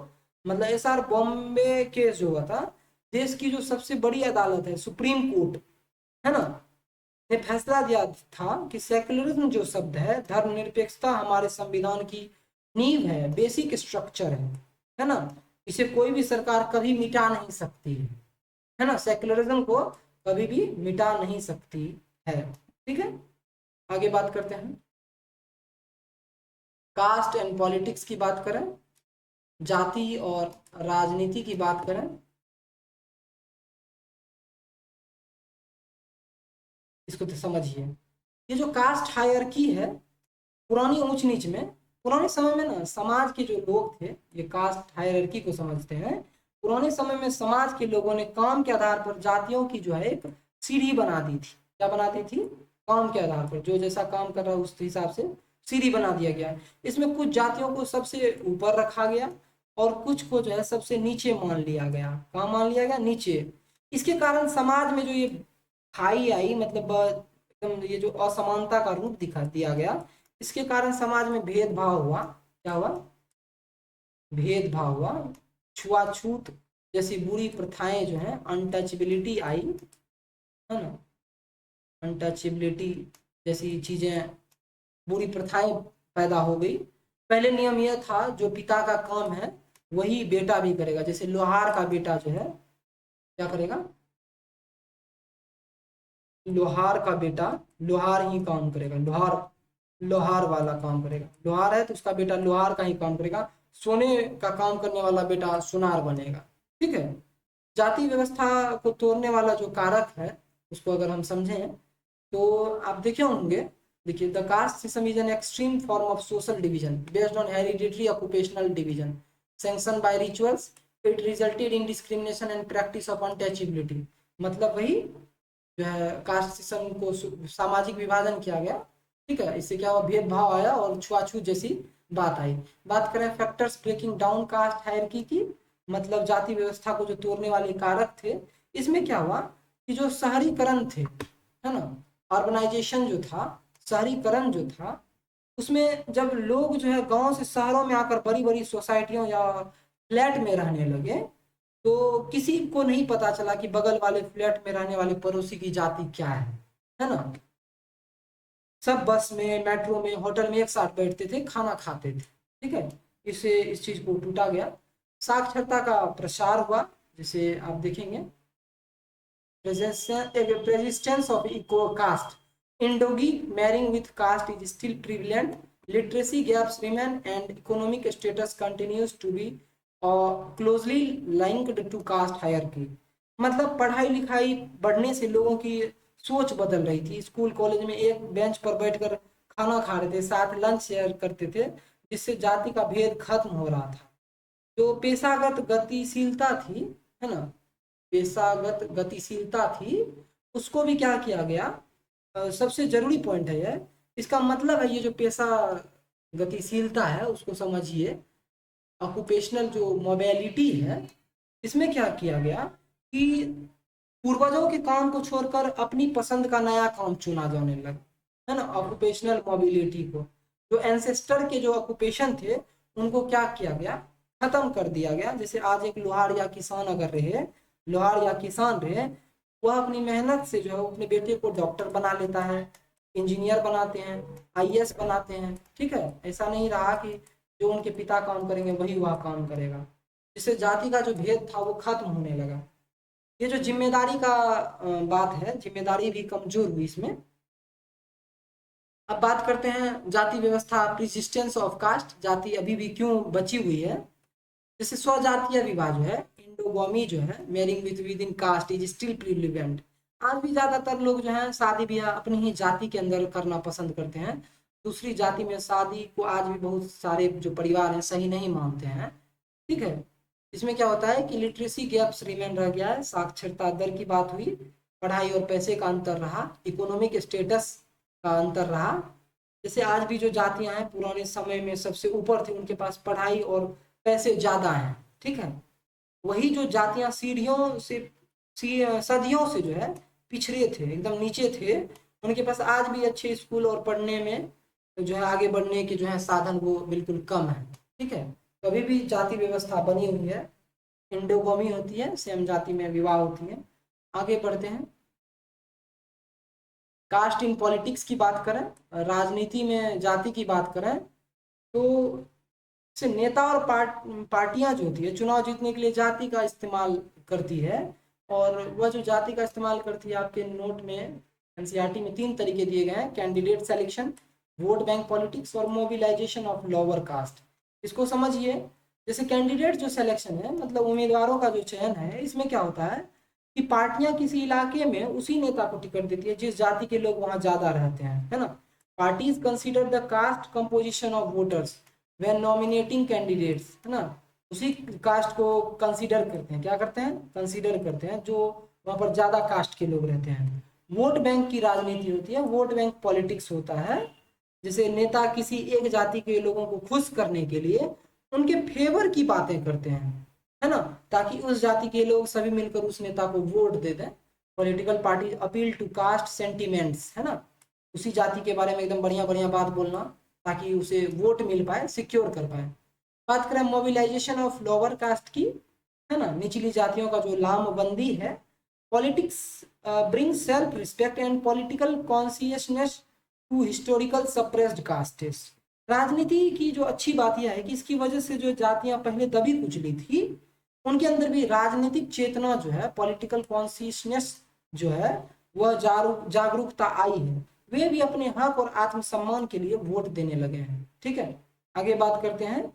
मतलब एसआर बॉम्बे केस जो हुआ था, देश की जो सबसे बड़ी अदालत है सुप्रीम कोर्ट, है ना, ने फैसला दिया था कि सेक्युलरिज्म जो शब्द है, धर्मनिरपेक्षता हमारे संविधान की नींव है, बेसिक स्ट्रक्चर है ना, इसे कोई भी सरकार कभी मिटा नहीं सकती है ना, सेक्युलरिज्म को कभी भी मिटा नहीं सकती है। ठीक है, आगे बात करते हैं। कास्ट एंड पॉलिटिक्स की बात करें, जाति और राजनीति की बात करें, इसको तो समझिए। ये जो कास्ट हायरार्की है, पुरानी ऊंच नीच में, पुराने समय में ना समाज के जो लोग थे ये कास्ट हायरार्की को समझते हैं। पुराने समय में समाज के लोगों ने काम के आधार पर जातियों की जो है एक सीढ़ी बना दी थी। क्या बना दी थी, काम के आधार पर, जो जैसा काम कर रहा है उस हिसाब से सीढ़ी बना दिया गया। इसमें कुछ जातियों को सबसे ऊपर रखा गया और कुछ को जो है सबसे नीचे मान लिया गया। कहाँ मान लिया गया, नीचे। इसके कारण समाज में जो ये खाई आई, मतलब एकदम ये जो असमानता का रूप दिखा दिया गया, इसके कारण समाज में भेदभाव हुआ। क्या हुआ, भेदभाव हुआ, छुआछूत जैसी बुरी प्रथाएं जो हैं, अनटचबिलिटी आई, है ना, अनटचेबिलिटी जैसी चीजें, बुरी प्रथाएं पैदा हो गई। पहले नियम यह था जो पिता का काम है वही बेटा भी करेगा, जैसे लोहार का बेटा जो है क्या करेगा, लोहार का बेटा लोहार ही काम करेगा, लोहार लोहार वाला काम करेगा, लोहार है तो उसका बेटा लोहार का ही काम करेगा, सोने का काम करने वाला बेटा सुनार बनेगा। ठीक है। जाति व्यवस्था को तोड़ने वाला जो कारक है उसको अगर हम समझें तो आप देखे होंगे, देखिए the caste system is an extreme form of social division based on hereditary occupational division sanction bye rituals, it resulted in discrimination and practice of untouchability. मतलब वही जो है कास्ट सिस्टम को सामाजिक विभाजन किया गया। ठीक है, इससे क्या हुआ, भेदभाव आया और छुआछूत जैसी बात आई। बात करें factors breaking down caste hierarchy की, मतलब जाति व्यवस्था को जो तोड़ने वाले कारक थे, इसमें क्या हुआ कि जो शहरीकरण थे, है ना, अर्बनाइजेशन जो था, शहरीकरण जो था, उसमें जब लोग जो है गांव से शहरों में आकर बड़ी बड़ी सोसाइटियों या फ्लैट में रहने लगे तो किसी को नहीं पता चला कि बगल वाले फ्लैट में रहने वाले पड़ोसी की जाति क्या है ना। सब बस में, मेट्रो में, होटल में एक साथ बैठते थे, खाना खाते थे। ठीक है, इससे इस चीज को टूटा गया। साक्षरता का प्रसार हुआ, जैसे आप देखेंगे persistence of eco caste. Indogi marrying with caste is still prevalent. Literacy gaps remain and economic status continues to be closely linked to caste hierarchy. मतलब पढ़ाई लिखाई बढ़ने से लोगों की सोच बदल रही थी। स्कूल कॉलेज में एक बेंच पर बैठकर खाना खा रहे थे, साथ लंच शेयर करते थे, जिससे जाति का भेद खत्म हो रहा था। जो पेशागत गतिशीलता थी, है ना, पेशागत गतिशीलता थी, उसको भी क्या किया गया, सबसे जरूरी पॉइंट है यह, इसका मतलब है ये जो पेशा गतिशीलता है उसको समझिए, ऑक्यूपेशनल जो मोबिलिटी है, इसमें क्या किया गया कि पूर्वजों के काम को छोड़कर अपनी पसंद का नया काम चुना जाने लगा, है ना, ऑक्यूपेशनल मोबिलिटी को। जो एंसेस्टर के जो ऑक्यूपेशन थे उनको क्या किया गया, खत्म कर दिया गया। जैसे आज एक लोहार या किसान अगर रहे, लोहार या किसान रहे, वह अपनी मेहनत से जो है अपने बेटे को डॉक्टर बना लेता है, इंजीनियर बनाते हैं, आईएएस बनाते हैं। ठीक है, ऐसा नहीं रहा कि जो उनके पिता काम करेंगे वही वह काम करेगा, जिससे जाति का जो भेद था वो खत्म होने लगा। ये जो जिम्मेदारी का बात है, जिम्मेदारी भी कमजोर हुई इसमें। अब बात करते हैं जाति व्यवस्था, प्रिसिस्टेंस ऑफ कास्ट, जाति अभी भी क्यों बची हुई है। जैसे स्वजातीय विवाह जो है, इंडोगोमी जो है, marrying within caste is still prevalent. आज भी ज्यादातर लोग जो है शादी ब्याह अपनी ही जाति के अंदर करना पसंद करते हैं। दूसरी जाति में शादी को आज भी बहुत सारे जो परिवार हैं सही नहीं मानते हैं। ठीक है, इसमें क्या होता है कि लिटरेसी गैप्स रिमेन रह गया है, साक्षरता दर की बात हुई, पढ़ाई और पैसे का अंतर रहा, इकोनॉमिक स्टेटस का अंतर रहा। जैसे आज भी जो जातियां हैं पुराने समय में सबसे ऊपर थी, उनके पास पढ़ाई और पैसे ज्यादा हैं। ठीक है, वही जो जातियां सीढ़ियों से सदियों से जो है पिछड़े थे, एकदम नीचे थे, उनके पास आज भी अच्छे स्कूल और पढ़ने में जो है आगे बढ़ने के जो है साधन वो बिल्कुल कम है। ठीक है, कभी भी जाति व्यवस्था बनी हुई है, इंडोगोमी होती है, सेम जाति में विवाह होती है। आगे बढ़ते हैं, कास्ट इन पॉलिटिक्स की बात करें, राजनीति में जाति की बात करें तो से नेता और पार्टियां जो होती है चुनाव जीतने के लिए जाति का इस्तेमाल करती है। और वह जो जाति का इस्तेमाल करती है, आपके नोट में एनसीईआरटी में 3 तरीके दिए गए हैं, candidate selection, vote bank politics और मोबिलाइजेशन ऑफ लोअर कास्ट। इसको समझिए, जैसे कैंडिडेट जो सिलेक्शन है, मतलब उम्मीदवारों का जो चयन है, इसमें क्या होता है कि पार्टियां किसी इलाके में उसी नेता को टिकट देती है जिस जाति के लोग वहां ज्यादा रहते हैं, है ना। Parties consider the caste composition of voters when nominating candidates, है ना, उसी कास्ट को कंसीडर करते हैं, क्या करते हैं, कंसीडर करते हैं जो वहां पर ज्यादा कास्ट के लोग रहते हैं। वोट बैंक की राजनीति होती है, वोट बैंक पॉलिटिक्स होता है, जैसे नेता किसी एक जाति के लोगों को खुश करने के लिए उनके फेवर की बातें करते हैं, है ना, ताकि उस जाति के लोग सभी मिलकर उस नेता को वोट दे दें। Political party appeal to caste sentiments, है ना, उसी जाति के बारे में एकदम बढ़िया बढ़िया बात बोलना ताकि उसे वोट मिल पाए, सिक्योर कर पाए। बात करें मोबिलाइजेशन ऑफ लोअर कास्ट की, है ना, निचली जातियों का जो लामबंदी है politics brings self respect and political consciousness to historical suppressed castes. राजनीति की जो अच्छी बात यह है कि इसकी वजह से जो जातियां पहले दबी कुचली थी, उनके अंदर भी राजनीतिक चेतना जो है, पॉलिटिकल कॉन्शियसनेस जो है, वह जागरूकता आई है। वे भी अपने हक और आत्मसम्मान के लिए वोट देने लगे हैं। ठीक है, आगे बात करते हैं।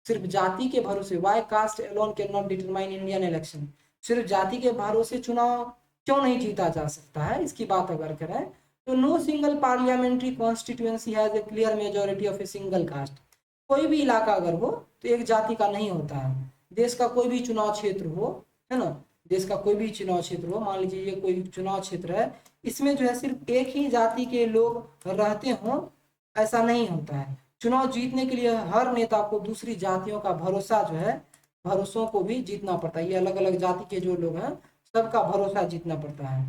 सिर्फ जाति के भरोसे, why caste alone can not determine Indian election. सिर्फ जाति के भरोसे चुनाव क्यों नहीं जीता जा सकता है, इसकी बात अगर करें तो no single parliamentary constituency has a clear majority of a single caste. कोई भी इलाका अगर हो तो एक जाति का नहीं होता है। देश का कोई भी चुनाव क्षेत्र हो, है ना, देश का कोई भी चुनाव क्षेत्र हो, मान लीजिए ये कोई चुनाव क्षेत्र है, इसमें जो है सिर्फ एक ही जाति के लोग रहते हों, ऐसा नहीं होता है। चुनाव जीतने के लिए हर नेता को दूसरी जातियों का भरोसा जो है, भरोसों को भी जीतना पड़ता है। ये अलग अलग जाति के जो लोग हैं सबका भरोसा जीतना पड़ता है।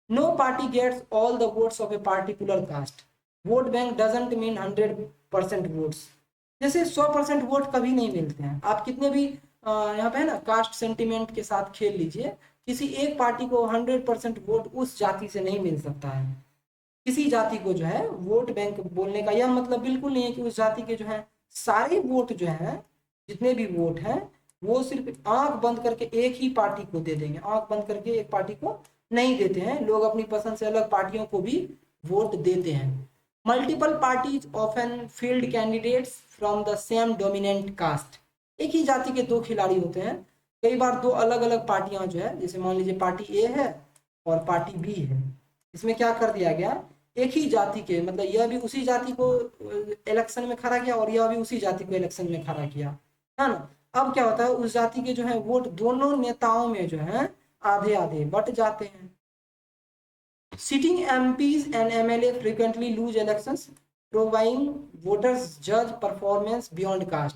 No party gets all the votes of a particular caste. Vote bank doesn't mean 100% votes. जैसे 100% वोट कभी नहीं मिलते हैं। आप कितने भी यहाँ पे है ना कास्ट सेंटिमेंट के साथ खेल लीजिए, किसी एक पार्टी को 100% वोट उस जाति से नहीं मिल सकता है। किसी जाति को जो है वोट बैंक बोलने का यह मतलब बिल्कुल नहीं है कि उस जाति के जो है सारे वोट जो है, जितने भी वोट हैं, वो सिर्फ आंख बंद करके एक ही पार्टी को दे देंगे। आंख बंद करके एक पार्टी को नहीं देते हैं, लोग अपनी पसंद से अलग पार्टियों को भी वोट देते हैं। Multiple parties often field candidates from the same dominant caste. एक ही जाति के दो खिलाड़ी होते हैं, कई बार दो अलग अलग पार्टियां जो है, जैसे मान लीजिए पार्टी ए है और पार्टी बी है, इसमें क्या कर दिया गया, एक ही जाति के, मतलब यह भी उसी जाति को इलेक्शन में खड़ा किया और यह भी उसी जाति को इलेक्शन में खड़ा किया, है ना। अब क्या होता है, उस जाति के जो है वोट दोनों नेताओं में जो है आधे आधे बट जाते हैं। Sitting MPs and MLA frequently lose elections proving voters जज परफॉर्मेंस बियॉन्ड कास्ट।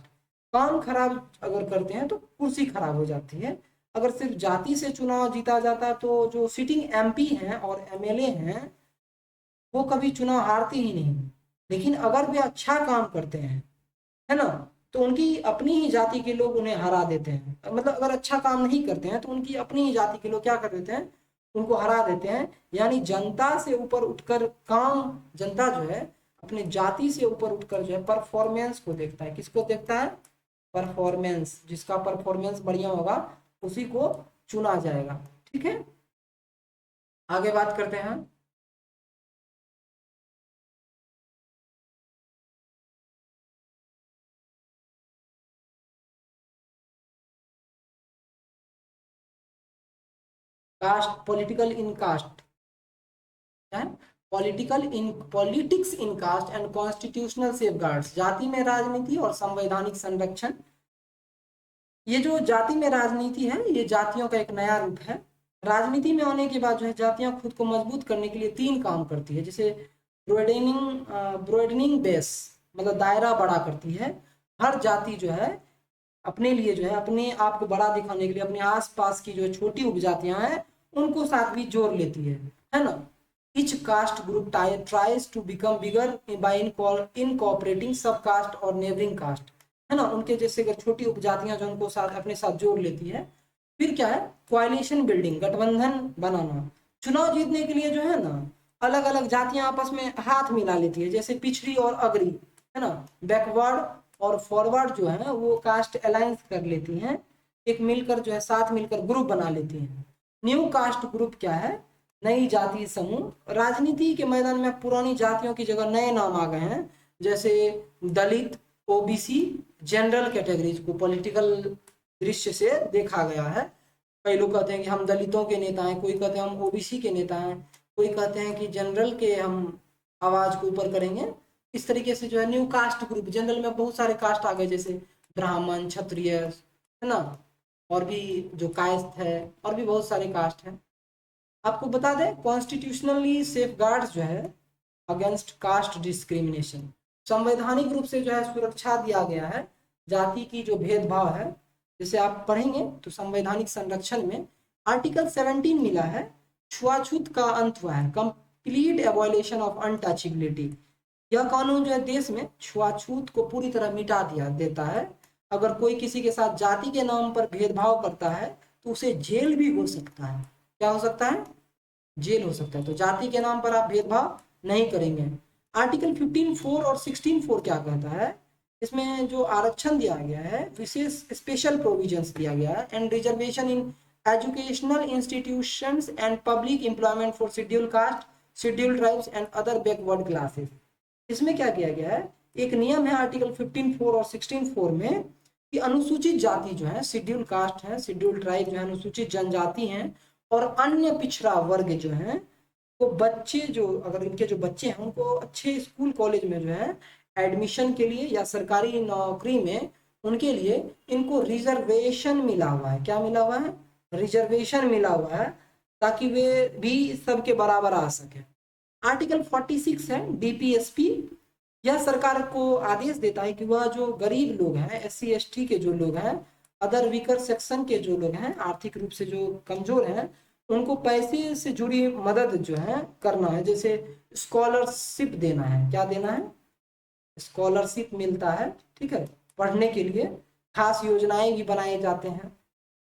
काम खराब अगर करते हैं तो कुर्सी खराब हो जाती है। अगर सिर्फ जाति से चुनाव जीता जाता तो जो सिटिंग एमपी हैं और एमएलए हैं वो कभी चुनाव हारते ही नहीं। लेकिन अगर वे अच्छा काम करते हैं, है ना, तो उनकी अपनी ही जाति के लोग उन्हें हरा देते हैं। मतलब अगर अच्छा काम नहीं करते हैं तो उनकी अपनी ही जाति के लोग क्या कर देते हैं, उनको हरा देते हैं। यानी जनता से ऊपर उठकर काम, जनता जो है अपने जाति से ऊपर उठकर जो है परफॉर्मेंस को देखता है। किसको देखता है, परफॉर्मेंस। जिसका परफॉर्मेंस बढ़िया होगा उसी को चुना जाएगा। ठीक है, आगे बात करते हैं। कास्ट, पॉलिटिकल इन कास्ट है, politics in caste and constitutional safeguards. जाति में राजनीति और संवैधानिक संरक्षण। ये जो जाति में राजनीति है, ये जातियों का एक नया रूप है। राजनीति में आने के बाद जो है जातियां खुद को मजबूत करने के लिए 3 काम करती है। जैसे ब्रोडनिंग बेस, मतलब दायरा बड़ा करती है। हर जाति जो है अपने लिए जो है अपने आप को बड़ा दिखाने के लिए अपने आसपास की जो छोटी उपजातियां हैं उनको साथ भी जोड़ लेती है ना। Each caste group tries to become bigger by incorporating sub caste और नेबरिंग कास्ट, है ना। उनके जैसे अगर छोटी उपजातियां जो उनको साथ अपने साथ जोड़ लेती है। फिर क्या है, कोalition बिल्डिंग, गठबंधन बनाना। चुनाव जीतने के लिए जो है ना अलग अलग जातियां आपस में हाथ मिला लेती है, जैसे पिछड़ी और अग्री, है ना। बैकवर्ड और फॉरवर्ड जो है वो कास्ट अलायंस कर लेती हैं, एक मिलकर जो है साथ मिलकर ग्रुप बना लेती हैं। न्यू कास्ट ग्रुप क्या है, नई जाति समूह। राजनीति के मैदान में पुरानी जातियों की जगह नए नाम आ गए हैं, जैसे दलित, ओबीसी, जनरल कैटेगरीज को पॉलिटिकल दृश्य से देखा गया है। कई लोग कहते हैं कि हम दलितों के नेता हैं, कोई कहते हैं हम ओबीसी के नेता हैं, कोई कहते हैं कि जनरल के हम आवाज को ऊपर करेंगे। इस तरीके से जो है न्यू कास्ट ग्रुप, जनरल में बहुत सारे कास्ट आ गए, जैसे ब्राह्मण, क्षत्रिय, है ना, और भी जो कायस्थ है, और भी बहुत सारे कास्ट हैं। आपको बता दें कॉन्स्टिट्यूशनली सेफगार्ड्स जो है अगेंस्ट कास्ट डिस्क्रिमिनेशन, संवैधानिक रूप से जो है सुरक्षा दिया गया है जाति की जो भेदभाव है। जैसे आप पढ़ेंगे तो संवैधानिक संरक्षण में आर्टिकल 17 मिला है, छुआछूत का अंत हुआ है, कंप्लीट एबॉलिशन ऑफ अनटचेबिलिटी। यह कानून जो है देश में छुआछूत को पूरी तरह मिटा देता है। अगर कोई किसी के साथ जाति के नाम पर भेदभाव करता है तो उसे जेल भी हो सकता है। क्या हो सकता है, जेल हो सकता है। तो जाति के नाम पर आप भेदभाव नहीं करेंगे। आर्टिकल 15(4) और 16(4) क्या कहता है, इसमें जो आरक्षण दिया गया है, विशेष स्पेशल प्रोविजंस दिया गया है, and reservation in educational institutions and public employment for schedule caste, schedule tribes and other backward classes. इसमें क्या किया गया है, एक नियम है आर्टिकल 15(4) और 16(4) में कि अनुसूचित जाति जो है, शेड्यूल कास्ट है, शेड्यूल ट्राइब जो है, अनुसूचित जनजाति हैं, और अन्य पिछड़ा वर्ग जो है, तो बच्चे जो, अगर इनके जो बच्चे हैं उनको अच्छे स्कूल कॉलेज में जो है एडमिशन के लिए या सरकारी नौकरी में उनके लिए इनको रिजर्वेशन मिला हुआ है। क्या मिला हुआ है, रिजर्वेशन मिला हुआ है, ताकि वे भी सबके बराबर आ सके। आर्टिकल 46 है डीपीएसपी, यह सरकार को आदेश देता है कि वह जो गरीब लोग हैं, SC ST के जो लोग हैं, अदर वीकर सेक्शन के जो लोग हैं, आर्थिक रूप से जो कमजोर हैं, उनको पैसे से जुड़ी मदद जो है करना है। जैसे स्कॉलरशिप देना है, क्या देना है, स्कॉलरशिप मिलता है, ठीक है, पढ़ने के लिए खास योजनाएं भी बनाए जाते हैं।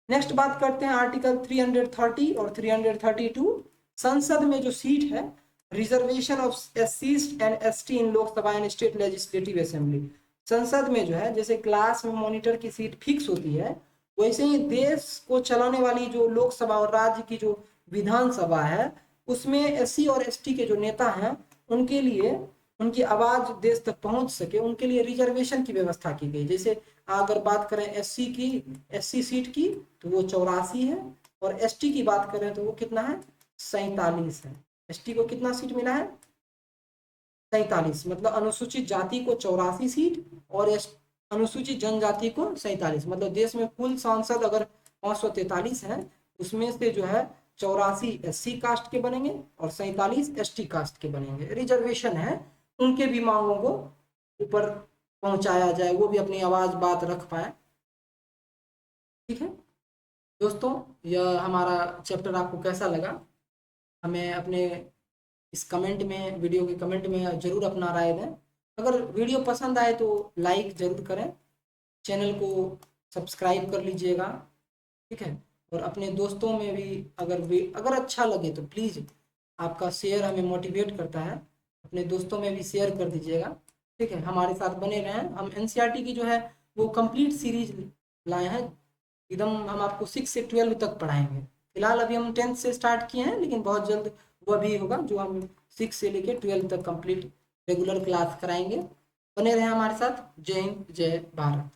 नेक्स्ट बात करते हैं आर्टिकल 330 और 332। संसद में जो सीट है, reservation of SC and ST in Lok Sabha and state legislative assembly. संसद में जो है, जैसे क्लास में मॉनिटर की सीट फिक्स होती है, वैसे ही देश को चलाने वाली जो लोकसभा और राज्य की जो विधानसभा है, उसमें SC और ST के जो नेता हैं, उनके लिए उनकी आवाज देश तक पहुंच सके, उनके लिए रिजर्वेशन की व्यवस्था की गई। जैसे अगर बात करें SC सीट की, तो वो 84 है, और ST की बात करें तो वो कितना है, 47 है। ST को कितना सीट मिला है, 47, मतलब अनुसूचित जाति को 84 सीट और अनुसूचित जनजाति को 47। मतलब देश में कुल सांसद अगर 543 हैं, उसमें से जो है 84 SC कास्ट के बनेंगे और 47 ST कास्ट के बनेंगे। रिजर्वेशन है, उनके भी मांगों को ऊपर पहुंचाया जाए, वो भी अपनी आवाज बात रख पाए। ठीक है दोस्तों, यह हमारा चैप्टर आपको कैसा लगा, हमें अपने इस कमेंट में, वीडियो के कमेंट में जरूर अपना राय दें। अगर वीडियो पसंद आए तो लाइक जरूर करें, चैनल को सब्सक्राइब कर लीजिएगा, ठीक है, और अपने दोस्तों में भी अगर अच्छा लगे तो प्लीज़, आपका शेयर हमें मोटिवेट करता है, अपने दोस्तों में भी शेयर कर दीजिएगा। ठीक है, हमारे साथ बने रहें। हम NCERT की जो है वो कंप्लीट सीरीज लाए हैं, एकदम हम आपको 6 से 12 तक पढ़ाएंगे। फिलहाल अभी हम 10th से स्टार्ट किए हैं, लेकिन बहुत जल्द वह भी होगा जो हम 6 से लेकर 12 तक कंप्लीट रेगुलर क्लास कराएंगे। बने रहें हमारे साथ। जय हिंद, जय भारत।